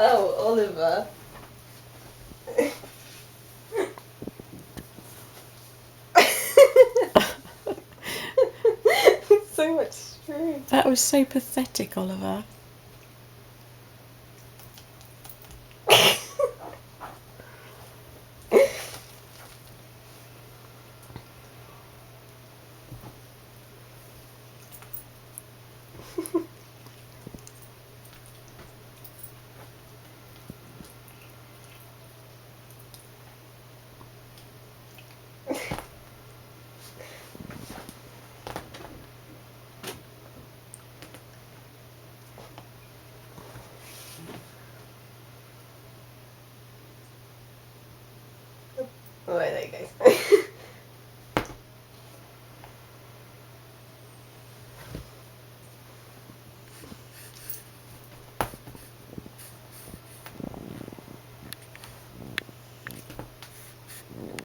Oh, Oliver. So much string. That was so pathetic, Oliver. Oh, there you go.